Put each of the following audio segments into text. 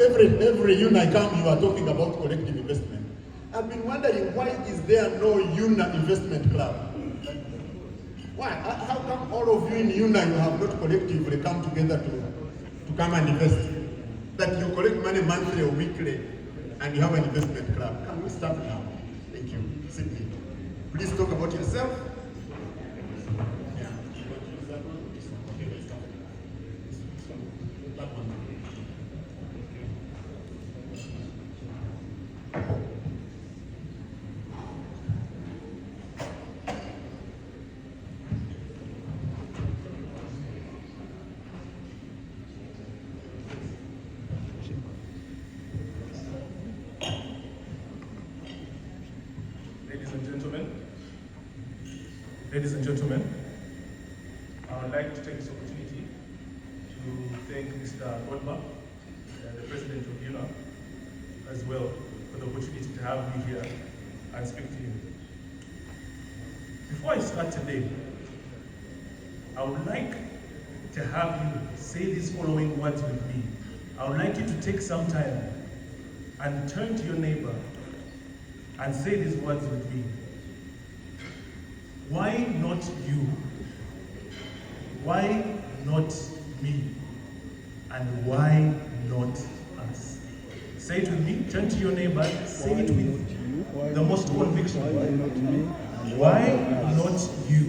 Every UNAA come, you are talking about collective investment. I've been wondering, why is there no UNAA investment club? Why? How come all of you in UNAA, you have not collectively come together to come and invest? That you collect money monthly or weekly and you have an investment club. Can we start now? Thank you. Sydney. Please talk about yourself. Yeah. Ladies and gentlemen, I would like to take this opportunity to thank Mr. Godba, the President of UNAA, as well, for the opportunity to have me here and speak to you. Before I start today, I would like to have you say these following words with me. I would like you to take some time and turn to your neighbor and say these words with me. Why not you? Why not me? And why not us? Say it with me. Turn to your neighbor. Say it with the most conviction. Why not me? Why not you?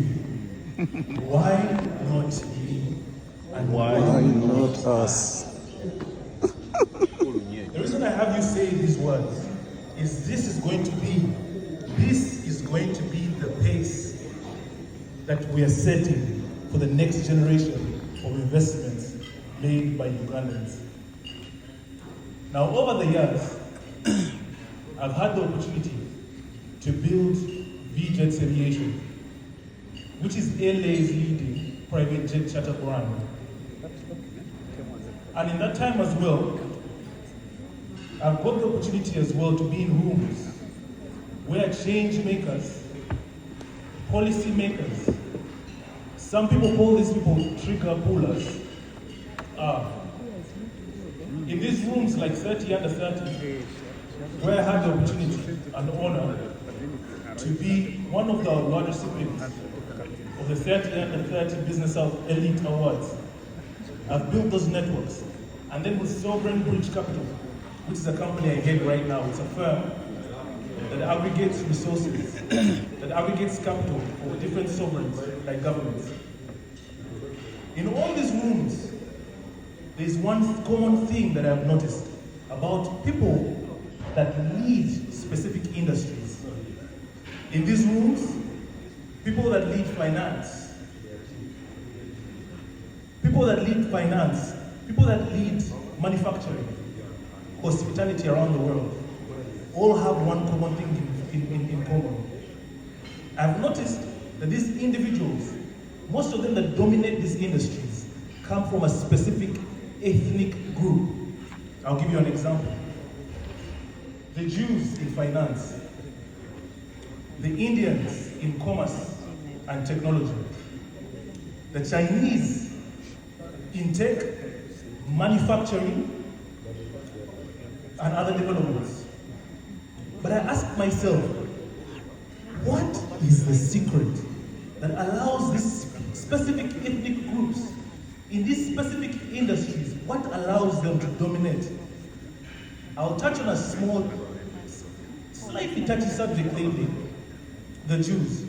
Why not me? And Why not us? The reason I have you say these words is this is going to be the pace that we are setting for the next generation of investments made by Ugandans. Now, over the years, I've had the opportunity to build VJets Aviation, which is LA's leading private jet charter brand. And in that time as well, I've got the opportunity as well to be in rooms where change makers, policy makers, some people call these people trigger pullers, in these rooms like 30 under 30, where I had the opportunity and honor to be one of the award recipients of the 30 under 30 Business Elite Awards. I've built those networks. And then with Sovereign Bridge Capital, which is a company I head right now, it's a firm that aggregates resources, that aggregates capital for different sovereigns, like governments. In all these rooms, there's one common thing that I've noticed about people that lead specific industries. In these rooms, people that lead finance, people that lead manufacturing, hospitality around the world, all have one common thing in common. I've noticed that these individuals, most of them that dominate these industries, come from a specific ethnic group. I'll give you an example. The Jews in finance, the Indians in commerce and technology, the Chinese in tech, manufacturing, and other developments. But I ask myself, what is the secret that allows these specific ethnic groups in these specific industries, what allows them to dominate? I'll touch on a small, slightly touchy subject lately, the Jews.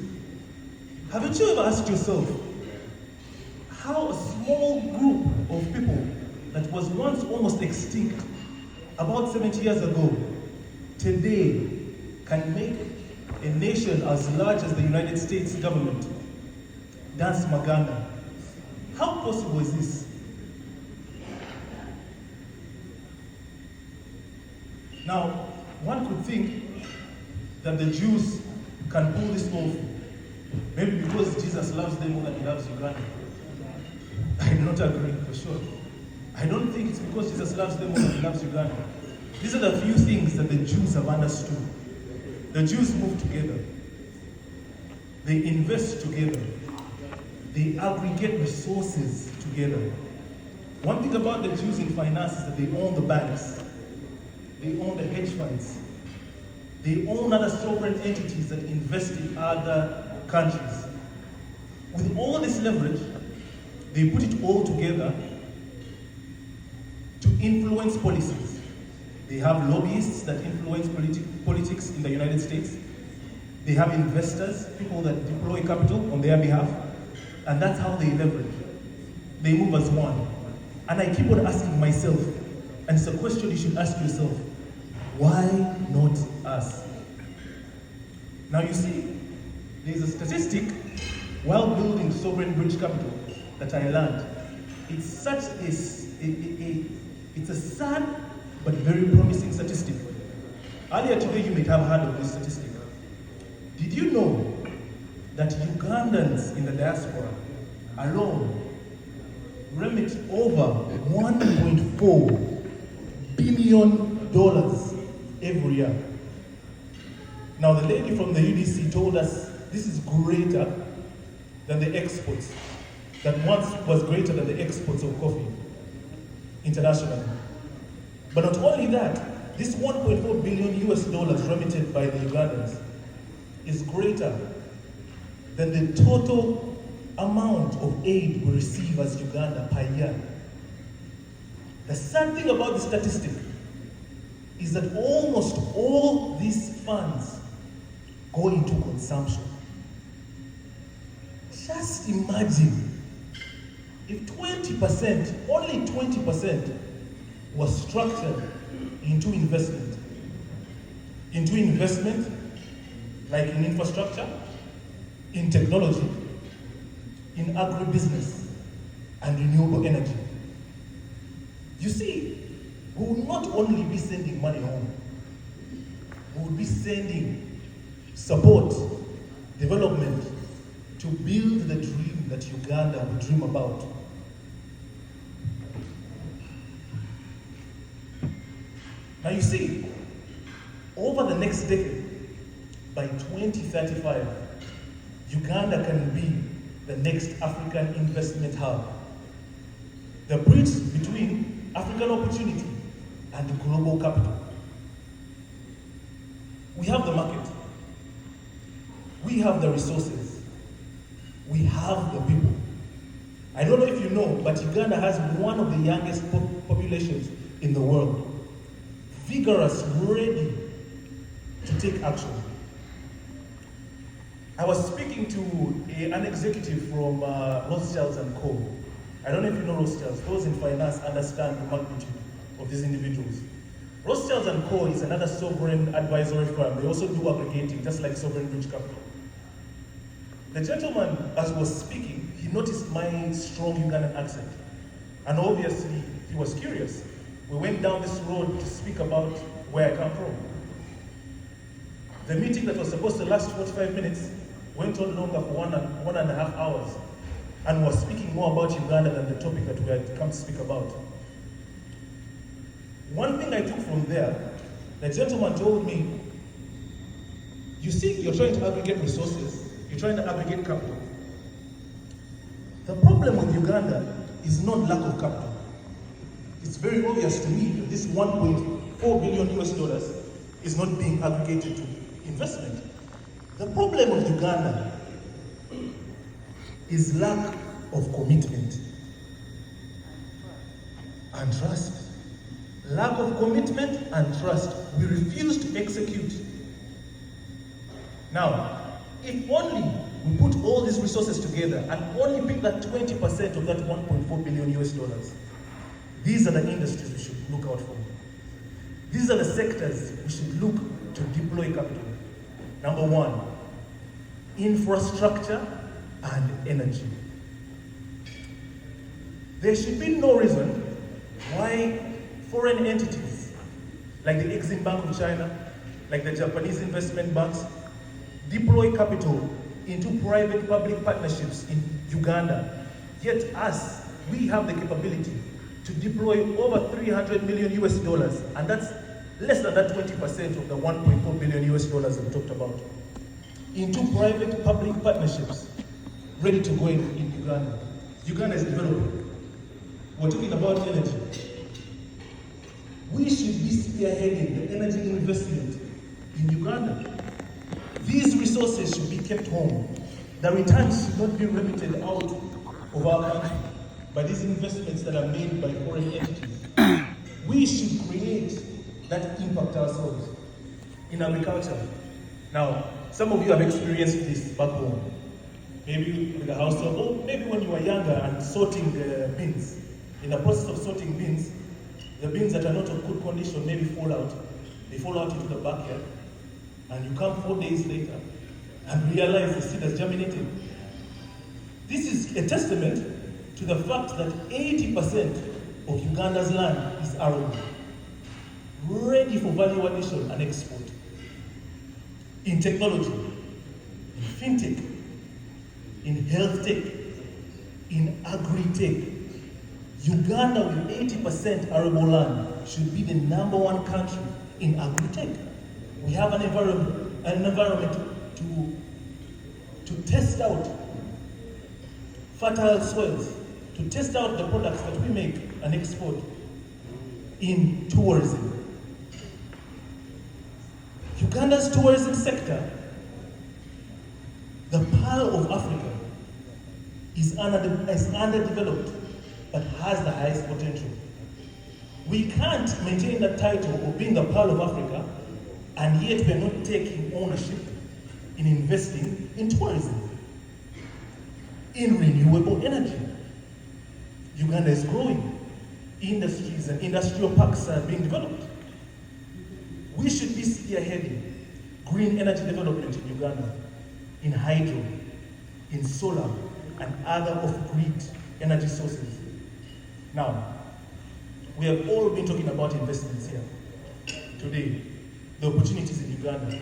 Haven't you ever asked yourself how a small group of people that was once almost extinct about 70 years ago, today can make a nation as large as the United States government dance Maganda? How possible is this? Now, one could think that the Jews can pull this off, maybe because Jesus loves them more than he loves Uganda. I do not agree, for sure. I don't think it's because Jesus loves them more than he loves Uganda. These are the few things that the Jews have understood. The Jews move together. They invest together. They aggregate resources together. One thing about the Jews in finance is that they own the banks, they own the hedge funds, they own other sovereign entities that invest in other countries. With all this leverage, they put it all together to influence policies. They have lobbyists that influence politics in the United States. They have investors, people that deploy capital on their behalf, and that's how they leverage. They move as one. And I keep on asking myself, and it's a question you should ask yourself, why not us? Now you see, there's a statistic while building sovereign bridge capital that I learned. It's such it's a sad but very promising statistic. Earlier today you might have heard of this statistic. Did you know that Ugandans in the diaspora alone remit over $1.4 billion every year? Now the lady from the UDC told us this is greater than the exports, that once was greater than the exports of coffee internationally. But not only that, this $1.4 billion remitted by the Ugandans is greater than the total amount of aid we receive as Uganda per year. The sad thing about the statistic is that almost all these funds go into consumption. Just imagine if 20%, only 20% was structured into investment. Into investment like in infrastructure, in technology, in agribusiness, and renewable energy. You see, we will not only be sending money home, we will be sending support, development, to build the dream that Uganda will dream about. Now you see, over the next decade, by 2035, Uganda can be the next African investment hub. The bridge between African opportunity and global capital. We have the market. We have the resources. We have the people. I don't know if you know, but Uganda has one of the youngest populations in the world. Vigorous, ready to take action. I was speaking to an executive from Rothschilds & Co. I don't know if you know Rothschilds. Those in finance understand the magnitude of these individuals. Rothschilds & Co. is another sovereign advisory firm. They also do aggregating, just like Sovereign Bridge Capital. The gentleman, as he was speaking, he noticed my strong Ugandan accent. And obviously, he was curious. We went down this road to speak about where I come from. The meeting that was supposed to last 45 minutes went on longer for one and a half hours, and was speaking more about Uganda than the topic that we had come to speak about. One thing I took from there, the gentleman told me, you see, you're trying to aggregate resources, you're trying to aggregate capital. The problem with Uganda is not lack of capital. It's very obvious to me that this $1.4 billion is not being aggregated to investment. The problem of Uganda is lack of commitment and trust. Lack of commitment and trust. We refuse to execute. Now, if only we put all these resources together and only pick that 20% of that $1.4 billion, these are the industries we should look out for. These are the sectors we should look to deploy capital. Number one, infrastructure and energy. There should be no reason why foreign entities, like the Exim Bank of China, like the Japanese investment banks, deploy capital into private-public partnerships in Uganda. Yet us, we have the capability to deploy over $300 million, and that's less than that 20% of the $1.4 billion that we talked about, into private-public partnerships ready to go in Uganda. Uganda is developing. we're talking about energy. We should be spearheading the energy investment in Uganda. These resources should be kept home. The returns should not be remitted out of our country by these investments that are made by foreign entities. We should create that impact ourselves in agriculture. Now, some of you have experienced this back home. Maybe with a household, or maybe when you were younger and sorting beans. In the process of sorting beans, the beans that are not of good condition maybe fall out. They fall out into the backyard, and you come 4 days later and realize the seed has germinated. This is a testament to the fact that 80% of Uganda's land is arable, ready for value addition and export. In technology, in fintech, in health tech, in agri-tech, Uganda with 80% arable land should be the #1 country in agri-tech. We have an environment to test out fertile soils, to test out the products that we make and export. In tourism, Uganda's tourism sector, the Pearl of Africa, is underdeveloped but has the highest potential. We can't maintain the title of being the Pearl of Africa, and yet we are not taking ownership in investing in tourism, in renewable energy. Uganda is growing. Industries and industrial parks are being developed. We should be spearheading green energy development in Uganda, in hydro, in solar, and other off-grid energy sources. Now, we have all been talking about investments here today, the opportunities in Uganda.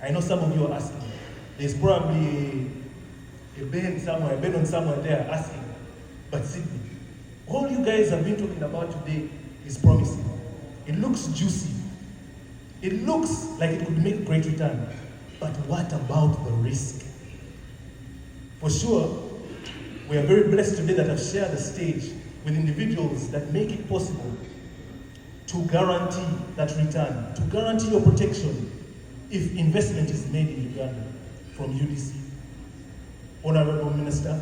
I know some of you are asking. There's probably a Ben somewhere there asking, but Sydney, all you guys have been talking about today is promising. It looks juicy. It looks like it could make great return. But what about the risk? For sure, we are very blessed today that I've shared the stage with individuals that make it possible to guarantee that return, to guarantee your protection if investment is made in Uganda from UDC. Honorable Minister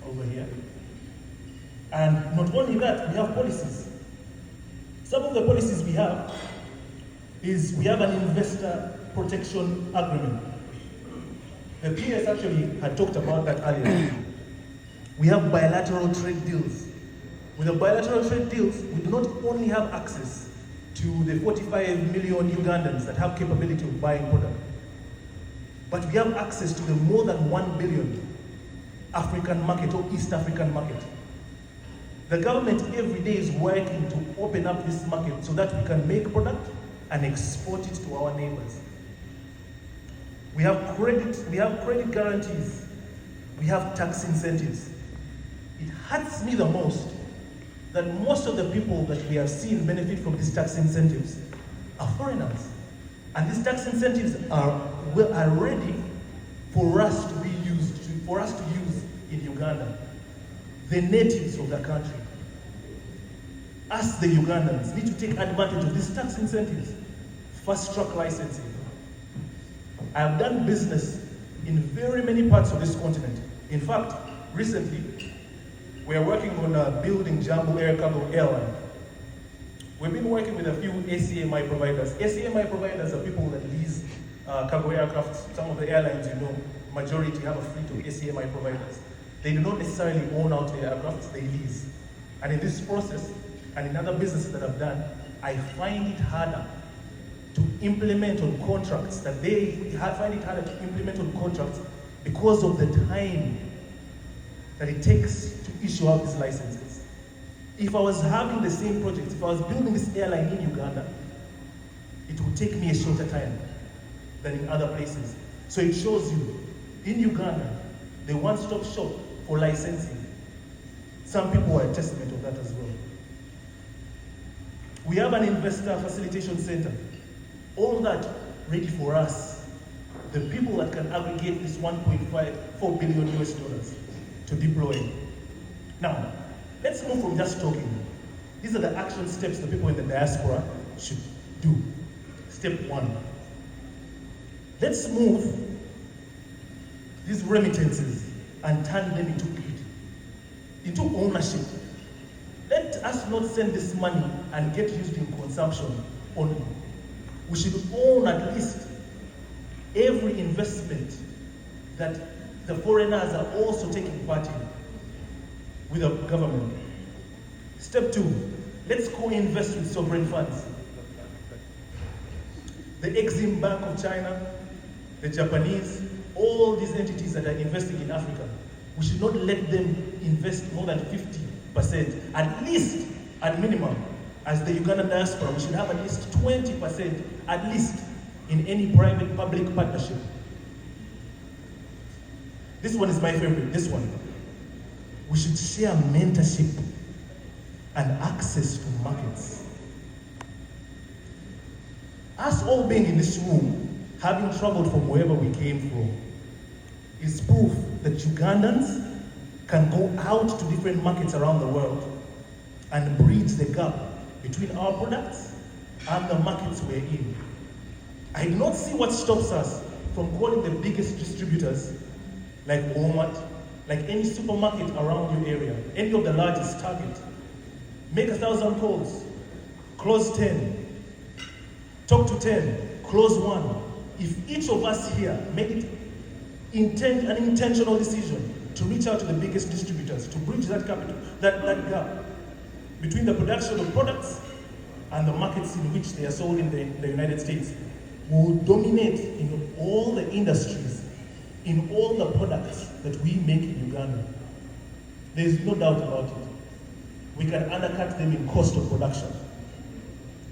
over here. And not only that, we have policies. Some of the policies we have is we have an investor protection agreement. The PS actually had talked about that earlier. We have bilateral trade deals. With the bilateral trade deals, we do not only have access to the 45 million Ugandans that have capability of buying product, but we have access to the more than 1 billion African market or East African market. The government every day is working to open up this market so that we can make product and export it to our neighbors. We have credit guarantees. We have tax incentives. It hurts me the most that most of the people that we have seen benefit from these tax incentives are foreigners. And these tax incentives are ready for us to use in Uganda. The natives of the country, us the Ugandans, need to take advantage of these tax incentives. Fast-track licensing. I have done business in very many parts of this continent. In fact, recently, we are working on building Jumbo Air Cargo Airline. We've been working with a few ACMI providers. ACMI providers are people that lease cargo aircraft. Some of the airlines, majority have a fleet of ACMI providers. They do not necessarily own out the aircraft, they lease. And in this process, and in other businesses that I've done, I find it harder to implement on contracts because of the time that it takes to issue out these licenses. If I was having the same project, if I was building this airline in Uganda, it would take me a shorter time than in other places. So it shows you, in Uganda, the one-stop shop for licensing. Some people are a testament of that as well. We have an investor facilitation center. All that ready for us, the people that can aggregate this $1.4 billion to deploy. Now, Let's move from just talking. These are the action steps the people in the diaspora should do. Step 1. Let's move these remittances and turn them into equity, into ownership. Let us not send this money and get used in consumption only. We should own at least every investment that the foreigners are also taking part in with the government. Step 2, let's co-invest with sovereign funds. The Exim Bank of China, the Japanese, all these entities that are investing in Africa, we should not let them invest more than 50%, at least, at minimum. As the Ugandan diaspora, we should have at least 20%, at least, in any private-public partnership. This one is my favorite, this one. We should share mentorship and access to markets. Us all being in this room, having traveled from wherever we came from, is proof that Ugandans can go out to different markets around the world and bridge the gap between our products and the markets we're in. I do not see what stops us from calling the biggest distributors like Walmart, like any supermarket around your area, any of the largest Target. Make 1,000 calls, close 10, talk to 10, close 1. If each of us here made it an intentional decision to reach out to the biggest distributors, to bridge that gap between the production of products and the markets in which they are sold in the United States, we will dominate in all the industries, in all the products that we make in Uganda. There is no doubt about it. We can undercut them in cost of production.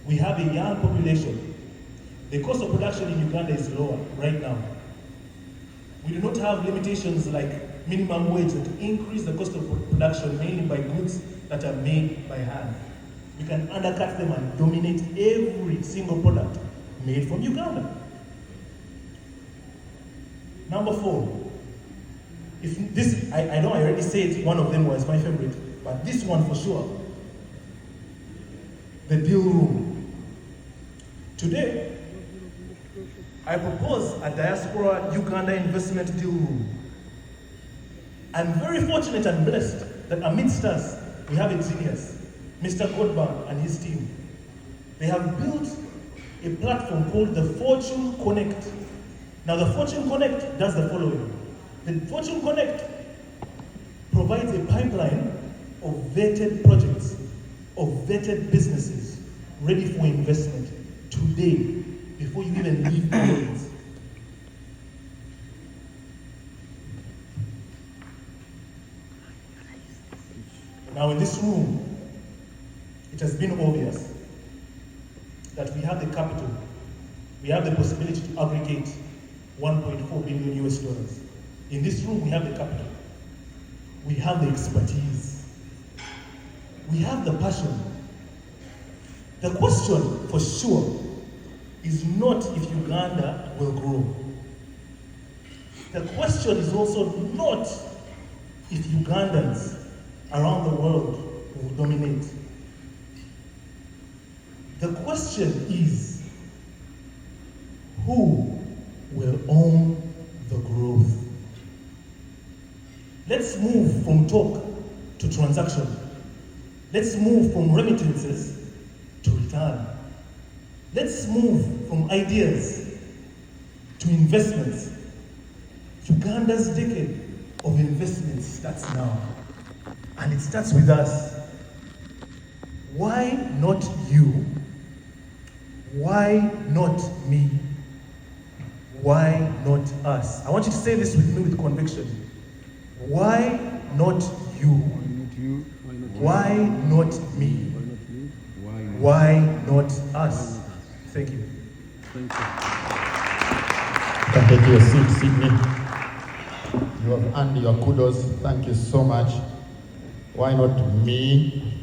We have a young population. The cost of production in Uganda is lower right now. We do not have limitations like minimum wage that increase the cost of production mainly by goods that are made by hand. We can undercut them and dominate every single product made from Uganda. Number 4, if this, I know I already said one of them was my favorite, but this one for sure, the deal room. Today, I propose a diaspora Uganda investment deal room. I'm very fortunate and blessed that amidst us, we have a genius, Mr. Godban and his team. They have built a platform called the Fortune Connect. Now the Fortune Connect does the following. The Fortune Connect provides a pipeline of vetted projects, of vetted businesses ready for investment today, before you even leave the world. Now in this room, it has been obvious that we have the capital, we have the possibility to aggregate 1.4 billion US dollars. In this room, we have the capital, we have the expertise, we have the passion. The question for sure is not if Uganda will grow. The question is also not if Ugandans around the world will dominate. The question is, who will own the growth? Let's move from talk to transaction. Let's move from remittances to return. Let's move from ideas to investments. Uganda's decade of investment starts now, and it starts with us. Why not you? Why not me? Why not us? I want you to say this with me with conviction. Why not you? Why not me? Why not us? Thank you. You can take your seat, Sydney. You have earned your kudos. Thank you so much. Why not me?